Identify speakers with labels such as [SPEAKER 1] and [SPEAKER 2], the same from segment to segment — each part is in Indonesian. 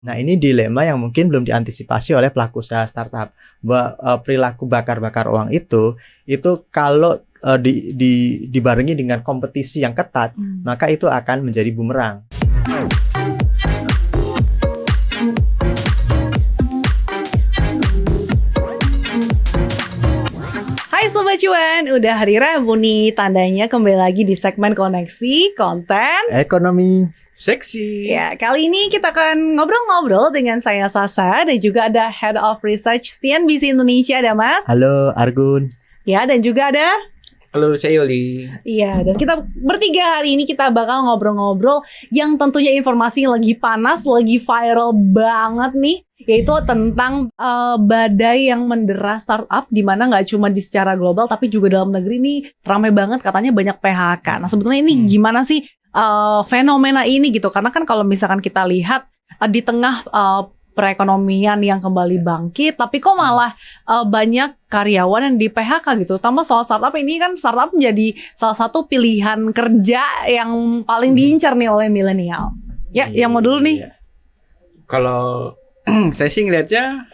[SPEAKER 1] Nah, ini dilema yang mungkin belum diantisipasi oleh pelaku usaha startup. Perilaku bakar-bakar uang itu kalau dibarengi dengan kompetisi yang ketat, maka itu akan menjadi bumerang.
[SPEAKER 2] Hai Sobat Cuan, udah hari Rabu nih, tandanya kembali lagi di segmen Koneksi Konten
[SPEAKER 1] Ekonomi
[SPEAKER 3] Seksi.
[SPEAKER 2] Ya, kali ini kita akan ngobrol-ngobrol dengan saya Sasa dan juga ada Head of Research CNBC Indonesia, ada Mas.
[SPEAKER 1] Halo Argun.
[SPEAKER 2] Ya, dan juga ada
[SPEAKER 3] Halo, saya Yoli.
[SPEAKER 2] Iya, dan kita bertiga hari ini kita bakal ngobrol-ngobrol yang tentunya informasi yang lagi panas, lagi viral banget nih, yaitu tentang badai yang mendera startup, di mana nggak cuma di secara global tapi juga dalam negeri nih ramai banget, katanya banyak PHK. Nah, sebetulnya ini gimana sih fenomena ini gitu? Karena kan kalau misalkan kita lihat di tengah perekonomian yang kembali bangkit, tapi kok malah banyak karyawan yang di PHK gitu. Tambah soal startup ini kan, startup menjadi salah satu pilihan kerja yang paling diincar nih oleh milenial. Ya, yang mau dulu nih.
[SPEAKER 3] Kalau saya sih ngeliatnya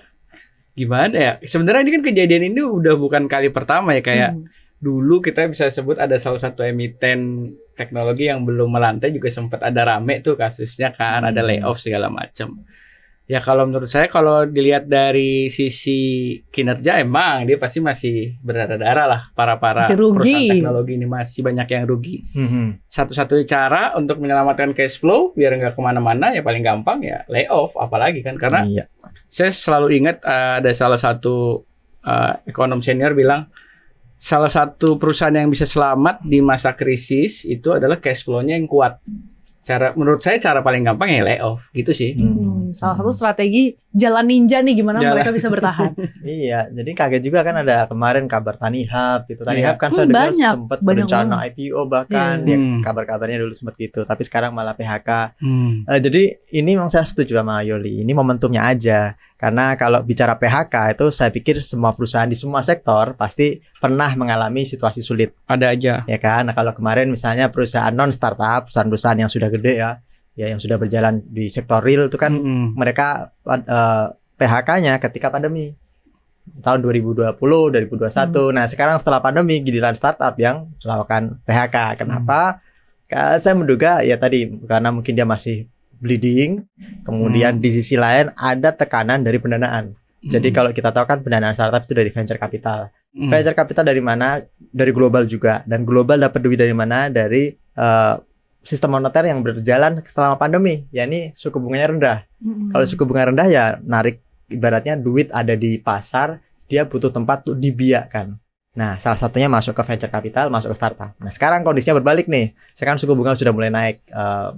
[SPEAKER 3] gimana ya? Sebenarnya ini kan kejadian ini udah bukan kali pertama ya, kayak dulu kita bisa sebut ada salah satu emiten teknologi yang belum melantai juga sempat ada rame tuh kasusnya kan, ada layoff segala macam. Ya kalau menurut saya, kalau dilihat dari sisi kinerja, emang dia pasti masih berdarah-darah lah. Para perusahaan teknologi ini masih banyak yang rugi. Satu-satunya cara untuk menyelamatkan cash flow biar nggak kemana-mana ya paling gampang ya layoff, apalagi kan, karena saya selalu ingat ada salah satu ekonom senior bilang salah satu perusahaan yang bisa selamat di masa krisis itu adalah cash flow-nya yang kuat. Menurut saya cara paling gampang ya layoff gitu sih.
[SPEAKER 2] Salah satu strategi jalan ninja nih, gimana mereka bisa bertahan.
[SPEAKER 1] Iya, jadi kaget juga kan ada kemarin kabar Tanihub gitu. Tanihub kan saya dengar sempat berencana IPO bahkan, kabar-kabarnya dulu sempat gitu. Tapi sekarang malah PHK. Jadi ini memang saya setuju sama Yoli. Ini momentumnya aja. Karena kalau bicara PHK itu saya pikir semua perusahaan di semua sektor pasti pernah mengalami situasi sulit.
[SPEAKER 3] Ada aja.
[SPEAKER 1] Ya kan. Nah, kalau kemarin misalnya perusahaan non startup, perusahaan-perusahaan yang sudah gede ya yang sudah berjalan di sektor real itu kan mereka PHK-nya ketika pandemi tahun 2020, 2021. Nah, sekarang setelah pandemi giliran startup yang melakukan PHK. Kenapa? Saya menduga ya tadi karena mungkin dia masih bleeding, kemudian di sisi lain ada tekanan dari pendanaan. Jadi kalau kita tahu kan pendanaan startup itu dari venture capital. Venture capital dari mana? Dari global juga. Dan global dapat duit dari mana? Dari sistem moneter yang berjalan selama pandemi, yakni suku bunganya rendah. Kalau suku bunga rendah ya narik, ibaratnya duit ada di pasar, dia butuh tempat untuk dibiarkan. Nah, salah satunya masuk ke venture capital, masuk ke startup. Nah, sekarang kondisinya berbalik nih. Sekarang suku bunga sudah mulai naik,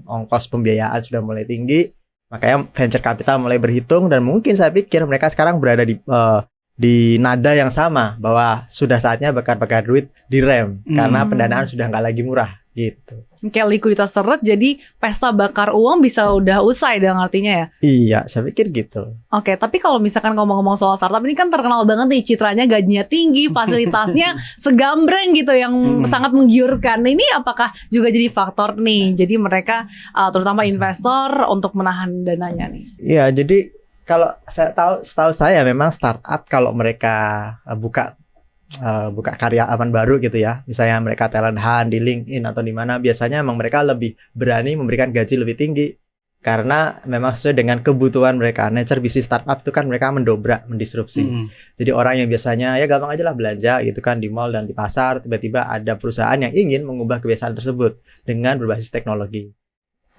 [SPEAKER 1] ongkos pembiayaan sudah mulai tinggi, makanya venture capital mulai berhitung, dan mungkin saya pikir mereka sekarang berada di nada yang sama, bahwa sudah saatnya bakar-bakar duit direm karena pendanaan sudah nggak lagi murah gitu.
[SPEAKER 2] Kayak likuiditas seret, jadi pesta bakar uang bisa udah usai dong artinya ya?
[SPEAKER 1] Iya, saya pikir gitu.
[SPEAKER 2] Oke, tapi kalau misalkan ngomong-ngomong soal startup, ini kan terkenal banget nih citranya, gajinya tinggi, fasilitasnya segambreng gitu yang sangat menggiurkan. Ini apakah juga jadi faktor nih? Jadi mereka terutama investor untuk menahan dananya nih?
[SPEAKER 1] Iya, jadi kalau setahu saya memang startup kalau mereka buka karyawan baru gitu ya, misalnya mereka talent hunt di LinkedIn atau di mana, biasanya memang mereka lebih berani memberikan gaji lebih tinggi karena memang sesuai dengan kebutuhan mereka. Nature bisnis startup itu kan mereka mendobrak, mendisrupsi. Jadi orang yang biasanya ya gampang aja lah belanja gitu kan di mall dan di pasar, tiba-tiba ada perusahaan yang ingin mengubah kebiasaan tersebut dengan berbasis teknologi.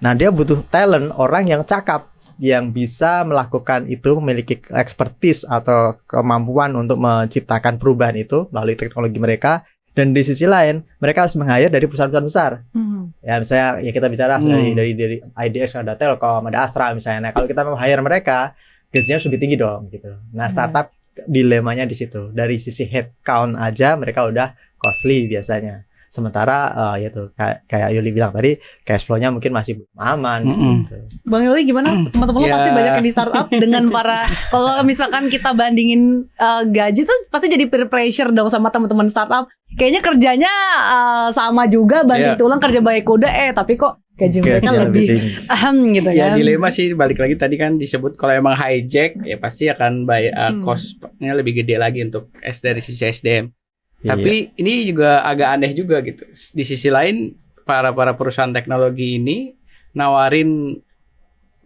[SPEAKER 1] Nah, dia butuh talent, orang yang cakap, yang bisa melakukan itu, memiliki expertise atau kemampuan untuk menciptakan perubahan itu melalui teknologi mereka. Dan di sisi lain, mereka harus meng-hire dari perusahaan-perusahaan besar. Ya, misalnya ya kita bicara dari IDX, ada Telkom, ada Astra misalnya. Nah, kalau kita mau hire mereka, gajinya harus lebih tinggi dong gitu. Nah, startup dilemanya di situ. Dari sisi headcount aja mereka udah costly biasanya. Sementara ya tuh kayak Yuli bilang tadi, cash flow-nya mungkin masih belum aman gitu.
[SPEAKER 2] Bang Yuli gimana? Teman-teman lo pasti banyak yang di startup dengan para, kalau misalkan kita bandingin gaji tuh pasti jadi peer pressure dong sama teman-teman startup. Kayaknya kerjanya sama juga, banting tulang kerja baik kuda, tapi kok gaji mereka lebih gitu
[SPEAKER 3] Ya
[SPEAKER 2] kan.
[SPEAKER 3] dilema sih, balik lagi tadi kan disebut kalau emang hijack ya pasti akan bayar cost-nya lebih gede lagi untuk dari sisi SDM. Tapi ini juga agak aneh juga gitu. Di sisi lain para perusahaan teknologi ini nawarin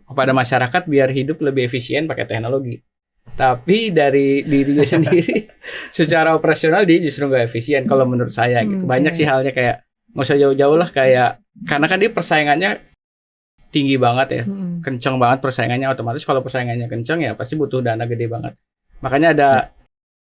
[SPEAKER 3] kepada masyarakat biar hidup lebih efisien pakai teknologi. Tapi dari dirinya sendiri secara operasional dia justru nggak efisien kalau menurut saya gitu. Banyak sih halnya kayak nggak usah jauh-jauh lah, kayak karena kan dia persaingannya tinggi banget ya, kenceng banget persaingannya, otomatis kalau persaingannya kenceng ya pasti butuh dana gede banget. Makanya ada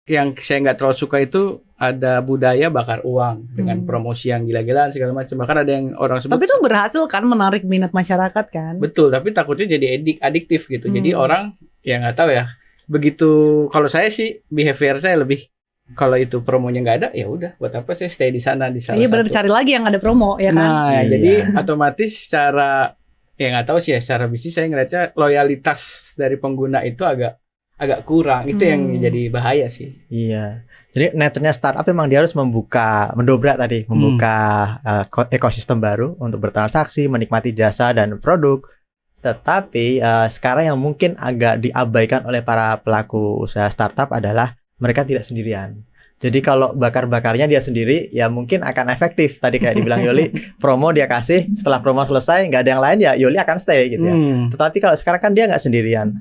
[SPEAKER 3] yang saya nggak terlalu suka itu ada budaya bakar uang dengan promosi yang gila-gilaan segala macam. Bahkan ada yang orang sebut.
[SPEAKER 2] Tapi itu berhasil kan menarik minat masyarakat kan.
[SPEAKER 3] Betul, tapi takutnya jadi adiktif gitu. Jadi orang ya nggak tahu ya. Begitu kalau saya sih behavior saya lebih kalau itu promonya nggak ada ya udah buat apa saya stay di sana di salah
[SPEAKER 2] Iya
[SPEAKER 3] satu.
[SPEAKER 2] benar, cari lagi yang ada promo ya kan.
[SPEAKER 3] Nah, jadi otomatis secara ya nggak tahu sih ya secara bisnis saya ngeliatnya loyalitas dari pengguna itu agak kurang. Itu yang jadi bahaya sih.
[SPEAKER 1] Iya. Jadi nature-nya startup memang dia harus mendobrak ekosistem baru untuk bertransaksi, menikmati jasa dan produk. Tetapi sekarang yang mungkin agak diabaikan oleh para pelaku usaha startup adalah mereka tidak sendirian. Jadi kalau bakar-bakarnya dia sendiri, ya mungkin akan efektif. Tadi kayak dibilang Yoli, promo dia kasih, setelah promo selesai, nggak ada yang lain ya Yoli akan stay gitu ya. Tetapi kalau sekarang kan dia nggak sendirian.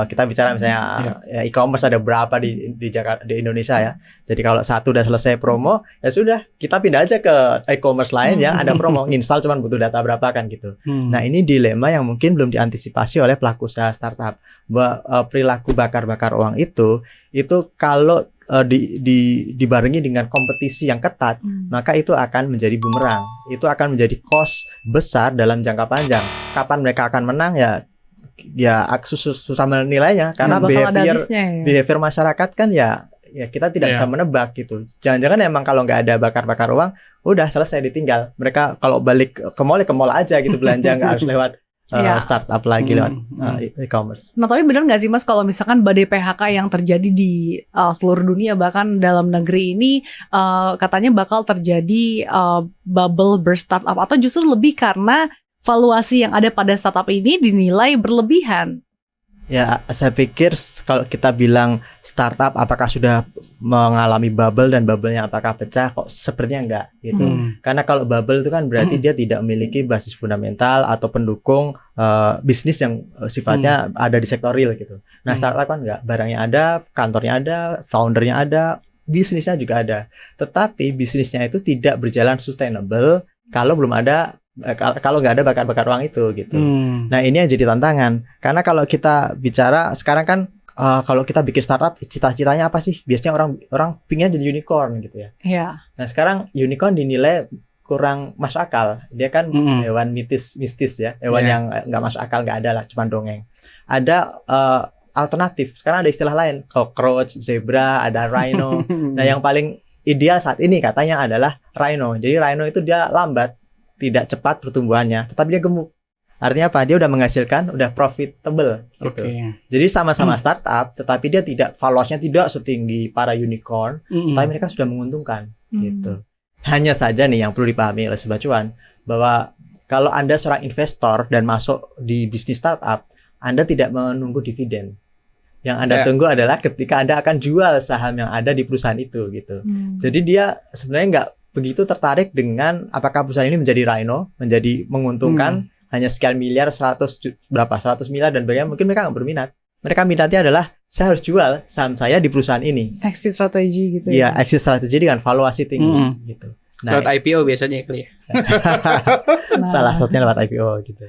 [SPEAKER 1] Kita bicara misalnya e-commerce ada berapa di Jakarta, di Indonesia ya. Jadi kalau satu udah selesai promo, ya sudah kita pindah aja ke e-commerce lain yang ada promo. Install cuman butuh data berapa kan gitu. Nah ini dilema yang mungkin belum diantisipasi oleh pelaku usaha startup. Bahwa perilaku bakar-bakar uang itu kalau dibarengi dengan kompetisi yang ketat, maka itu akan menjadi bumerang. Itu akan menjadi cost besar dalam jangka panjang. Kapan mereka akan menang ya susah menilainya karena behavior masyarakat kan ya kita tidak bisa menebak gitu. Jangan-jangan emang kalau nggak ada bakar-bakar uang, udah selesai ditinggal. Mereka kalau balik ke mall aja gitu belanja, nggak harus lewat startup lagi lewat e-commerce.
[SPEAKER 2] Nah tapi benar nggak sih Mas kalau misalkan badai PHK yang terjadi di seluruh dunia bahkan dalam negeri ini katanya bakal terjadi bubble burst startup, atau justru lebih karena valuasi yang ada pada startup ini dinilai berlebihan?
[SPEAKER 1] Ya, saya pikir kalau kita bilang startup apakah sudah mengalami bubble dan bubble-nya apakah pecah, kok sepertinya enggak gitu. Karena kalau bubble itu kan berarti dia tidak memiliki basis fundamental atau pendukung bisnis yang sifatnya ada di sektor real gitu. Nah, startup kan enggak, barangnya ada, kantornya ada, foundernya ada, bisnisnya juga ada. Tetapi bisnisnya itu tidak berjalan sustainable kalau belum ada kalau nggak ada bakar-bakar uang itu gitu. Nah ini yang jadi tantangan karena kalau kita bicara sekarang kan kalau kita bikin startup cita-citanya apa sih? Biasanya orang pinginnya jadi unicorn gitu ya. Nah sekarang unicorn dinilai kurang masuk akal. Dia kan hewan mistis ya, hewan yang nggak masuk akal, nggak ada lah, cuma dongeng. Ada alternatif. Sekarang ada istilah lain, cockroach, zebra, ada rhino. Nah yang paling ideal saat ini katanya adalah rhino. Jadi rhino itu dia lambat, tidak cepat pertumbuhannya, tetapi dia gemuk. Artinya apa? Dia udah menghasilkan, udah profitable gitu. Jadi sama-sama startup, tetapi dia tidak valuasinya tidak setinggi para unicorn, tapi mereka sudah menguntungkan gitu. Hanya saja nih yang perlu dipahami oleh Sobat Cuan, bahwa kalau Anda seorang investor dan masuk di bisnis startup, Anda tidak menunggu dividen. Yang Anda tunggu adalah ketika Anda akan jual saham yang ada di perusahaan itu gitu. Jadi dia sebenarnya nggak begitu tertarik dengan apakah perusahaan ini menjadi rhino, menjadi menguntungkan hanya sekian miliar, 100 miliar dan bagaimana, mungkin mereka nggak berminat. Mereka minatnya adalah saya harus jual saham saya di perusahaan ini.
[SPEAKER 2] Exit strategi gitu
[SPEAKER 1] ya. Iya, exit strategi dengan valuasi tinggi gitu.
[SPEAKER 3] Lewat IPO biasanya kali ya.
[SPEAKER 1] Salah satunya lewat IPO gitu.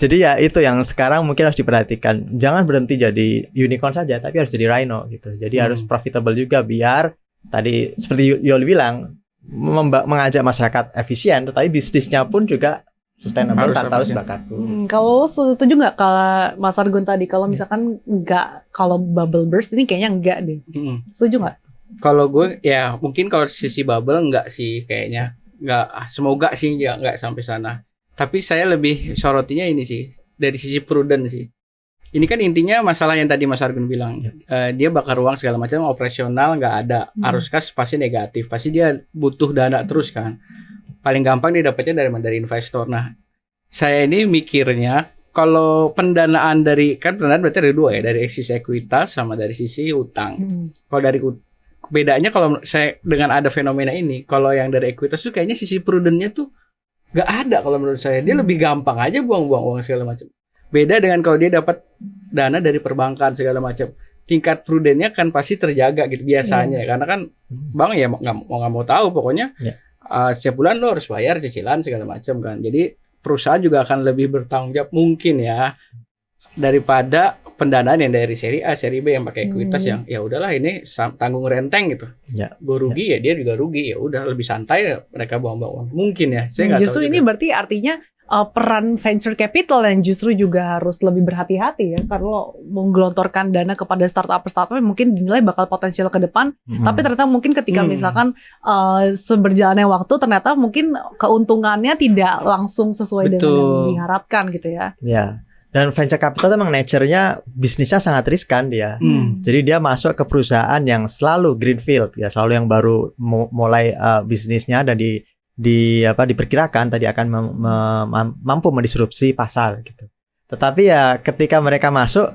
[SPEAKER 1] Jadi ya itu yang sekarang mungkin harus diperhatikan. Jangan berhenti jadi unicorn saja, tapi harus jadi rhino gitu. Jadi harus profitable juga biar tadi seperti Yoli bilang mengajak masyarakat efisien, tetapi bisnisnya pun juga sustainable tanpa harus bakar.
[SPEAKER 2] Kalau setuju nggak kalau Mas Argun tadi kalau misalkan nggak, kalau bubble burst ini kayaknya enggak deh. Setuju nggak?
[SPEAKER 3] Kalau gue ya mungkin kalau sisi bubble enggak sih kayaknya, nggak, semoga sih nggak sampai sana. Tapi saya lebih sorotinya ini sih dari sisi prudent sih. Ini kan intinya masalah yang tadi Mas Argun bilang, dia bakar uang segala macam, operasional nggak ada, arus kas pasti negatif, pasti dia butuh dana terus kan. Paling gampang dia dapatnya dari investor. Nah, Saya ini mikirnya kalau pendanaan pendanaan berarti ada dua ya, dari sisi ekuitas sama dari sisi utang. Kalau dari bedanya kalau saya dengan ada fenomena ini, kalau yang dari ekuitas tuh kayaknya sisi prudentnya tuh nggak ada kalau menurut saya. Dia lebih gampang aja buang-buang uang segala macam. Beda dengan kalau dia dapat dana dari perbankan segala macam. Tingkat prudennya kan pasti terjaga gitu biasanya, karena kan bank ya nggak mau tahu pokoknya setiap bulan lo harus bayar cicilan segala macam kan. Jadi perusahaan juga akan lebih bertanggung jawab mungkin ya daripada pendanaan yang dari seri A, seri B yang pakai ekuitas yang ya udahlah ini tanggung renteng gitu. Gue rugi ya dia juga rugi, ya udah lebih santai ya mereka buang-buang mungkin ya. Saya
[SPEAKER 2] Justru
[SPEAKER 3] tahu
[SPEAKER 2] ini
[SPEAKER 3] juga.
[SPEAKER 2] berarti artinya peran venture capital yang justru juga harus lebih berhati-hati ya, kalau menggelontorkan dana kepada startup yang mungkin dinilai bakal potensial ke depan, tapi ternyata mungkin ketika misalkan seberjalannya waktu ternyata mungkin keuntungannya tidak langsung sesuai dengan yang diharapkan gitu ya.
[SPEAKER 1] Ya. Dan venture capital memang nature-nya bisnisnya sangat riskan dia. Jadi dia masuk ke perusahaan yang selalu greenfield ya, selalu yang baru mulai bisnisnya dan diperkirakan tadi akan mampu mendisrupsi pasar gitu. Tetapi ya ketika mereka masuk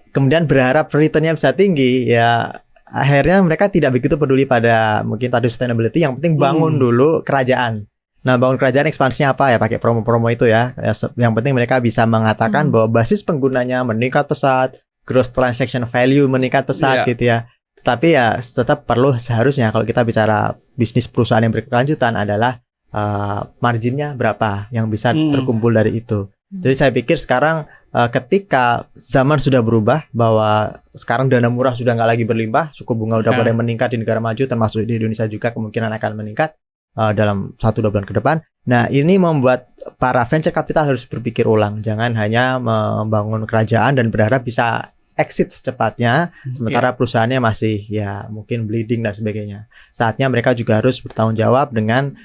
[SPEAKER 1] kemudian berharap return-nya bisa tinggi, ya akhirnya mereka tidak begitu peduli pada mungkin tadi sustainability, yang penting bangun dulu kerajaan. Nah, bangun kerajaan ekspansinya apa ya, pakai promo-promo itu ya. Yang penting mereka bisa mengatakan bahwa basis penggunanya meningkat pesat, gross transaction value meningkat pesat gitu ya. Tapi ya tetap perlu seharusnya kalau kita bicara bisnis perusahaan yang berkelanjutan adalah marginnya berapa yang bisa terkumpul dari itu. Jadi saya pikir sekarang ketika zaman sudah berubah, bahwa sekarang dana murah sudah nggak lagi berlimpah, suku bunga udah mulai meningkat di negara maju, termasuk di Indonesia juga kemungkinan akan meningkat dalam 1-2 bulan ke depan. Nah, ini membuat para venture capital harus berpikir ulang, jangan hanya membangun kerajaan dan berharap bisa exit secepatnya, sementara perusahaannya masih ya mungkin bleeding dan sebagainya. Saatnya mereka juga harus bertanggung jawab dengan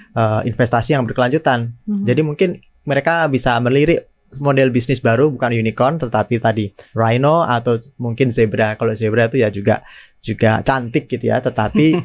[SPEAKER 1] investasi yang berkelanjutan. Jadi mungkin mereka bisa melirik model bisnis baru, bukan unicorn tetapi tadi rhino atau mungkin zebra. Kalau zebra itu ya juga cantik gitu ya, tetapi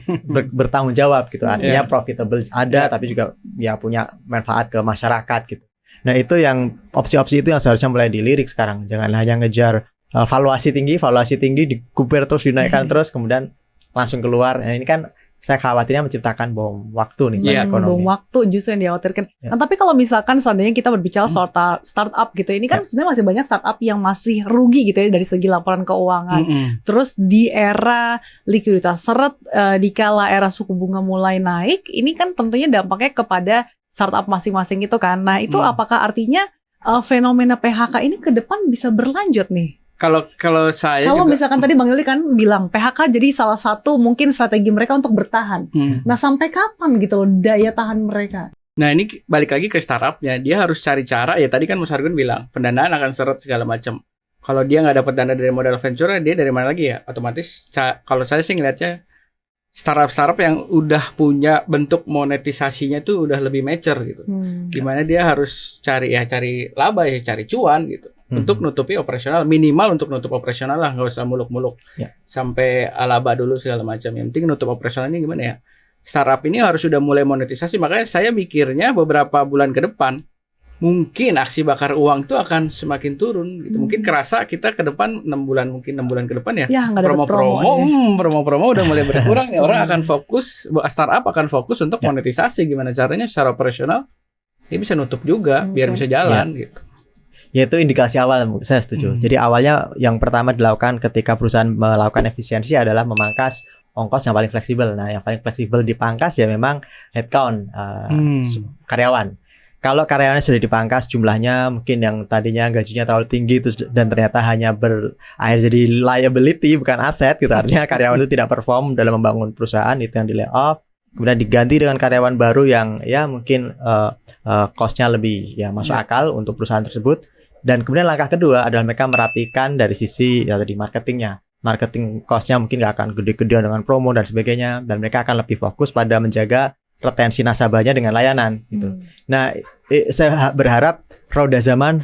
[SPEAKER 1] bertanggung jawab gitu. Artinya profitable ada, tapi juga ya punya manfaat ke masyarakat gitu. Nah, itu yang opsi-opsi itu yang seharusnya mulai dilirik sekarang. Jangan hanya ngejar valuasi tinggi dikubur terus, dinaikkan terus kemudian langsung keluar. Nah, ini kan saya khawatirnya menciptakan bom waktu nih bagi ekonomi.
[SPEAKER 2] Bom waktu justru yang dikhawatirkan. Nah, tapi kalau misalkan seandainya kita berbicara soal startup gitu, ini kan sebenarnya masih banyak startup yang masih rugi gitu ya dari segi laporan keuangan. Terus di era likuiditas seret, di kala era suku bunga mulai naik, ini kan tentunya dampaknya kepada startup masing-masing itu kan. Nah, itu apakah artinya fenomena PHK ini ke depan bisa berlanjut nih?
[SPEAKER 3] Kalau saya
[SPEAKER 2] Kalau
[SPEAKER 3] juga,
[SPEAKER 2] misalkan tadi Bang Yuli kan bilang PHK jadi salah satu mungkin strategi mereka untuk bertahan. Nah, sampai kapan gitu loh daya tahan mereka?
[SPEAKER 3] Nah, ini balik lagi ke startupnya. Dia harus cari cara, ya tadi kan Mas Argun bilang pendanaan akan seret segala macam. Kalau dia nggak dapat dana dari modal venture, dia dari mana lagi ya? Otomatis kalau saya sih ngelihatnya startup yang udah punya bentuk monetisasinya tuh udah lebih mature gitu. Dimana dia harus cari laba ya, cari cuan gitu. Untuk nutupi operasional, minimal untuk nutup operasional lah, nggak usah muluk-muluk sampai laba dulu segala macam. Yang penting nutup operasional ini gimana ya? Startup ini harus sudah mulai monetisasi, makanya saya mikirnya beberapa bulan ke depan mungkin aksi bakar uang itu akan semakin turun gitu. Mungkin kerasa kita ke depan 6 bulan ke depan ya promo-promo udah mulai berkurang ya. Orang akan fokus, startup akan fokus untuk monetisasi, gimana caranya secara operasional dia bisa nutup juga biar bisa jalan gitu.
[SPEAKER 1] Ya, itu indikasi awal, saya setuju. Jadi awalnya yang pertama dilakukan ketika perusahaan melakukan efisiensi adalah memangkas ongkos yang paling fleksibel. Nah, yang paling fleksibel dipangkas ya memang headcount, karyawan. Kalau karyawannya sudah dipangkas jumlahnya, mungkin yang tadinya gajinya terlalu tinggi dan ternyata hanya berakhir jadi liability bukan aset gitu. Artinya karyawan itu tidak perform dalam membangun perusahaan, itu yang di layoff. Kemudian diganti dengan karyawan baru yang ya mungkin cost-nya lebih ya masuk akal untuk perusahaan tersebut. Dan kemudian langkah kedua adalah mereka merapikan dari sisi ya tadi marketingnya. Marketing cost-nya mungkin nggak akan gede-gedean dengan promo dan sebagainya, dan mereka akan lebih fokus pada menjaga retensi nasabahnya dengan layanan gitu. Nah, saya berharap roda zaman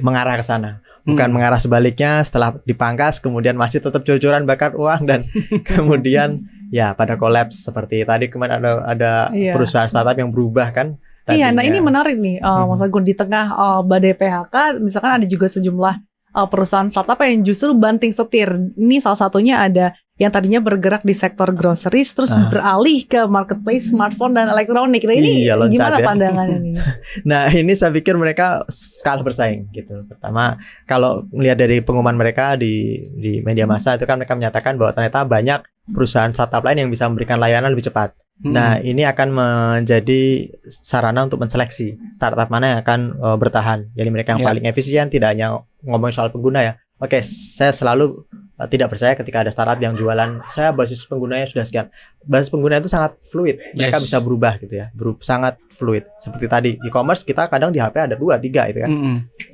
[SPEAKER 1] mengarah ke sana, bukan mengarah sebaliknya, setelah dipangkas kemudian masih tetap jor-joran bakar uang dan kemudian ya pada kolaps seperti tadi kemarin ada perusahaan startup yang berubah kan.
[SPEAKER 2] Iya, nah
[SPEAKER 1] tadinya.
[SPEAKER 2] ini menarik nih, Mas Agun, di tengah badai PHK, misalkan ada juga sejumlah perusahaan startup yang justru banting setir. Ini salah satunya ada yang tadinya bergerak di sektor groceries, terus beralih ke marketplace smartphone dan elektronik. Nah ini
[SPEAKER 1] Iya, loncat
[SPEAKER 2] gimana
[SPEAKER 1] ya.
[SPEAKER 2] pandangannya nih?
[SPEAKER 1] Nah, ini saya pikir mereka kalah bersaing gitu. Pertama, kalau melihat dari pengumuman mereka di media massa itu kan mereka menyatakan bahwa ternyata banyak perusahaan startup lain yang bisa memberikan layanan lebih cepat. Nah, ini akan menjadi sarana untuk menseleksi startup mana yang akan bertahan. Jadi mereka yang paling efisien, tidak hanya ngomongin soal pengguna ya. Oke, saya selalu tidak percaya ketika ada startup yang jualan saya basis penggunanya sudah sekian. Basis pengguna itu sangat fluid. Mereka bisa berubah gitu ya. Sangat fluid. Seperti tadi e-commerce kita kadang di HP ada 2, 3 itu kan.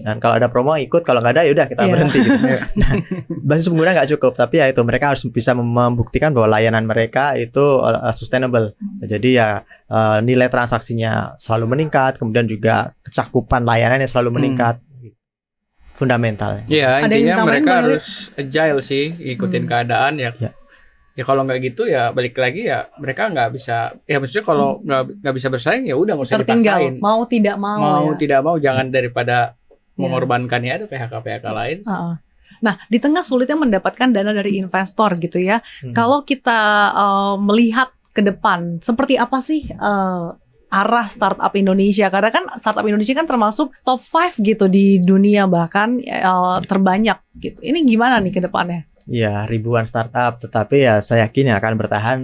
[SPEAKER 1] Dan kalau ada promo ikut, kalau nggak ada ya udah kita berhenti gitu. Nah, basis pengguna nggak cukup, tapi ya itu mereka harus bisa membuktikan bahwa layanan mereka itu sustainable. Jadi ya nilai transaksinya selalu meningkat, kemudian juga kecakupan layanannya selalu meningkat. Fundamental.
[SPEAKER 3] Iya,
[SPEAKER 2] Ada yang
[SPEAKER 3] intinya
[SPEAKER 2] ditambahin,
[SPEAKER 3] mereka
[SPEAKER 2] Bang
[SPEAKER 3] harus agile sih, ikutin keadaan ya. Ya kalau nggak gitu ya balik lagi ya mereka nggak bisa. Ya maksudnya kalau nggak bisa bersaing ya udah nggak usah
[SPEAKER 2] Tertinggal,
[SPEAKER 3] dipaksain.
[SPEAKER 2] mau tidak mau ya.
[SPEAKER 3] Tidak mau, jangan daripada mengorbankannya ada PHK lain.
[SPEAKER 2] Nah, di tengah sulitnya mendapatkan dana dari investor gitu ya. Kalau kita melihat ke depan, seperti apa sih arah startup Indonesia? Karena kan startup Indonesia kan termasuk top 5 gitu di dunia, bahkan terbanyak gitu. Ini gimana nih ke depannya?
[SPEAKER 1] Ya, ribuan startup, tetapi ya saya yakin yang akan bertahan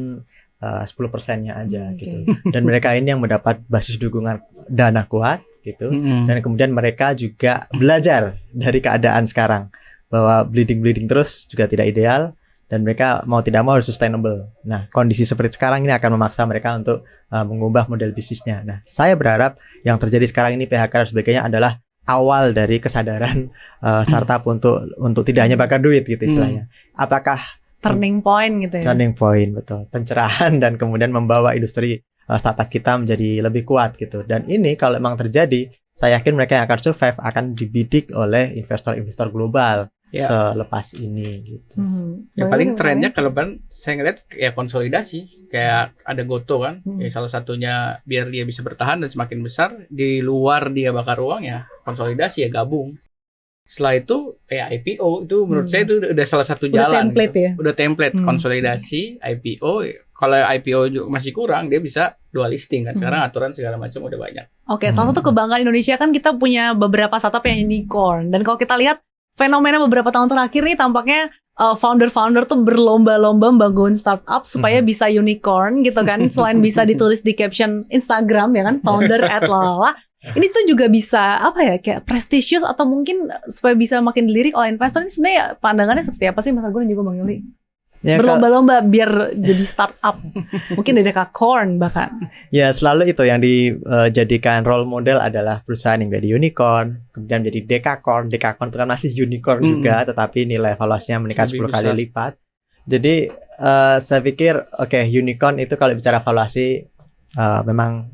[SPEAKER 1] 10%-nya aja gitu. Dan mereka ini yang mendapat basis dukungan dana kuat gitu. Dan kemudian mereka juga belajar dari keadaan sekarang bahwa bleeding terus juga tidak ideal. Dan mereka mau tidak mau harus sustainable. Nah, kondisi seperti sekarang ini akan memaksa mereka untuk mengubah model bisnisnya. Nah, saya berharap yang terjadi sekarang ini PHK dan sebagainya adalah awal dari kesadaran startup untuk tidak hanya bakar duit gitu istilahnya. Apakah
[SPEAKER 2] turning point gitu ya?
[SPEAKER 1] Turning point, betul. Pencerahan dan kemudian membawa industri startup kita menjadi lebih kuat gitu. Dan ini kalau memang terjadi, saya yakin mereka yang akan survive akan dibidik oleh investor-investor global. Selepas ini gitu.
[SPEAKER 3] Ya paling trennya kalau saya ngeliat ya konsolidasi, kayak ada Goto kan, ya salah satunya biar dia bisa bertahan dan semakin besar di luar dia bakar uang ya konsolidasi ya gabung. Setelah itu kayak IPO itu menurut saya itu udah salah satu jalan.
[SPEAKER 2] Template
[SPEAKER 3] gitu.
[SPEAKER 2] Ya?
[SPEAKER 3] Udah template konsolidasi IPO. Kalau IPO masih kurang dia bisa dual listing kan. Sekarang aturan segala macam udah banyak.
[SPEAKER 2] Oke, salah satu kebanggaan Indonesia kan kita punya beberapa startup yang unicorn. Dan kalau kita lihat fenomena beberapa tahun terakhir nih tampaknya founder-founder tuh berlomba-lomba membangun startup supaya bisa unicorn gitu kan. Selain bisa ditulis di caption Instagram ya kan, founder @lalala. Ini tuh juga bisa apa ya, kayak prestisius atau mungkin supaya bisa makin dilirik oleh investor. Ini sebenarnya pandangannya seperti apa sih Mas Agun dan juga Bang Yuli? Ya, berlomba-lomba biar jadi startup, mungkin dari Corn bahkan.
[SPEAKER 1] Ya selalu itu yang dijadikan role model adalah perusahaan yang jadi unicorn, kemudian jadi Dekakorn. Dekakorn itu kan masih unicorn juga, tetapi nilai valuasinya meningkat 10 kali lipat. Jadi saya pikir unicorn itu kalau bicara valuasi memang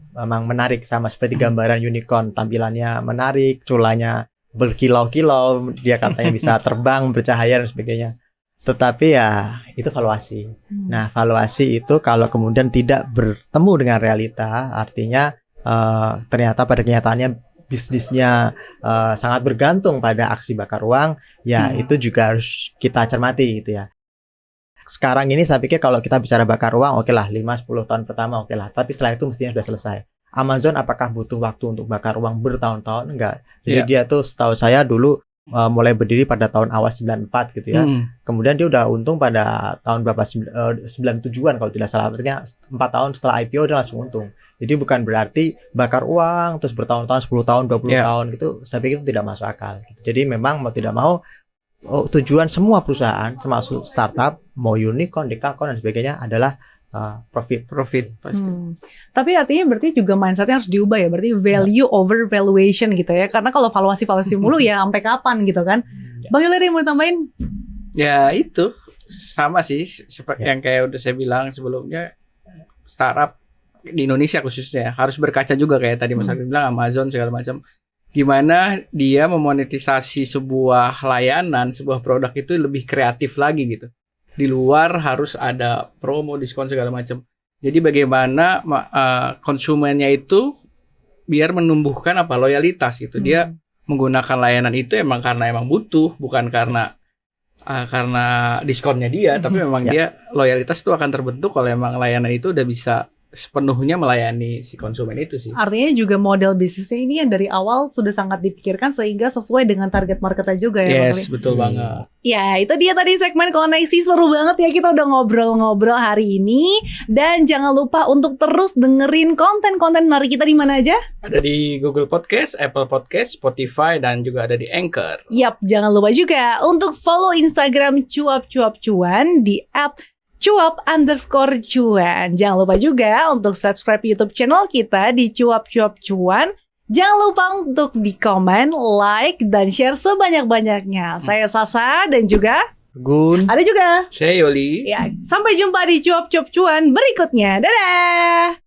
[SPEAKER 1] menarik, sama seperti gambaran unicorn, tampilannya menarik, culanya berkilau-kilau, dia katanya bisa terbang, bercahaya dan sebagainya. Tetapi ya itu valuasi. Nah, valuasi itu kalau kemudian tidak bertemu dengan realita, artinya ternyata pada kenyataannya bisnisnya sangat bergantung pada aksi bakar uang, ya itu juga harus kita cermati gitu ya. Sekarang ini saya pikir kalau kita bicara bakar uang, oke lah 5-10 tahun pertama oke lah, tapi setelah itu mestinya sudah selesai. Amazon apakah butuh waktu untuk bakar uang bertahun-tahun? Enggak. Jadi dia tuh setahu saya dulu mulai berdiri pada tahun awal 94 gitu ya. Kemudian dia udah untung pada tahun berapa 97-an kalau tidak salah. Artinya 4 tahun setelah IPO dia langsung untung. Jadi bukan berarti bakar uang terus bertahun-tahun, 10 tahun, 20 tahun gitu. Saya pikir itu tidak masuk akal. Jadi memang mau tidak mau tujuan semua perusahaan termasuk startup, mau unicorn, dekakorn dan sebagainya adalah profit pasti.
[SPEAKER 2] Tapi artinya berarti juga mindsetnya harus diubah ya, berarti value over valuation gitu ya, karena kalau valuasi mulu ya sampai kapan gitu kan. Bang Yuli mau tambahin?
[SPEAKER 3] Ya itu sama sih seperti yang kayak udah saya bilang sebelumnya, startup di Indonesia khususnya harus berkaca juga kayak tadi Mas Arvin bilang Amazon segala macam. Gimana dia memonetisasi sebuah layanan, sebuah produk itu lebih kreatif lagi gitu. Di luar harus ada promo, diskon segala macam. Jadi bagaimana konsumennya itu biar menumbuhkan loyalitas gitu. Dia menggunakan layanan itu emang karena emang butuh, bukan karena diskonnya dia, tapi memang dia loyalitas itu akan terbentuk kalau emang layanan itu udah bisa sepenuhnya melayani si konsumen itu sih.
[SPEAKER 2] Artinya juga model bisnisnya ini yang dari awal sudah sangat dipikirkan sehingga sesuai dengan target marketnya juga ya.
[SPEAKER 3] Yes, betul banget.
[SPEAKER 2] Ya, itu dia tadi segmen koneksi, seru banget ya, kita udah ngobrol-ngobrol hari ini. Dan jangan lupa untuk terus dengerin konten-konten menarik kita di mana aja?
[SPEAKER 3] Ada di Google Podcast, Apple Podcast, Spotify, dan juga ada di Anchor.
[SPEAKER 2] Yap, jangan lupa juga untuk follow Instagram cuap-cuap-cuan di @cuap_cuan. Jangan lupa juga untuk subscribe YouTube channel kita di cuap-cuap-cuan. Jangan lupa untuk di komen, like, dan share sebanyak-banyaknya. Saya Sasa dan juga
[SPEAKER 1] Gun.
[SPEAKER 2] ada juga
[SPEAKER 3] Saya Yoli.
[SPEAKER 2] ya. Sampai jumpa di cuap-cuap-cuan berikutnya. Dadah.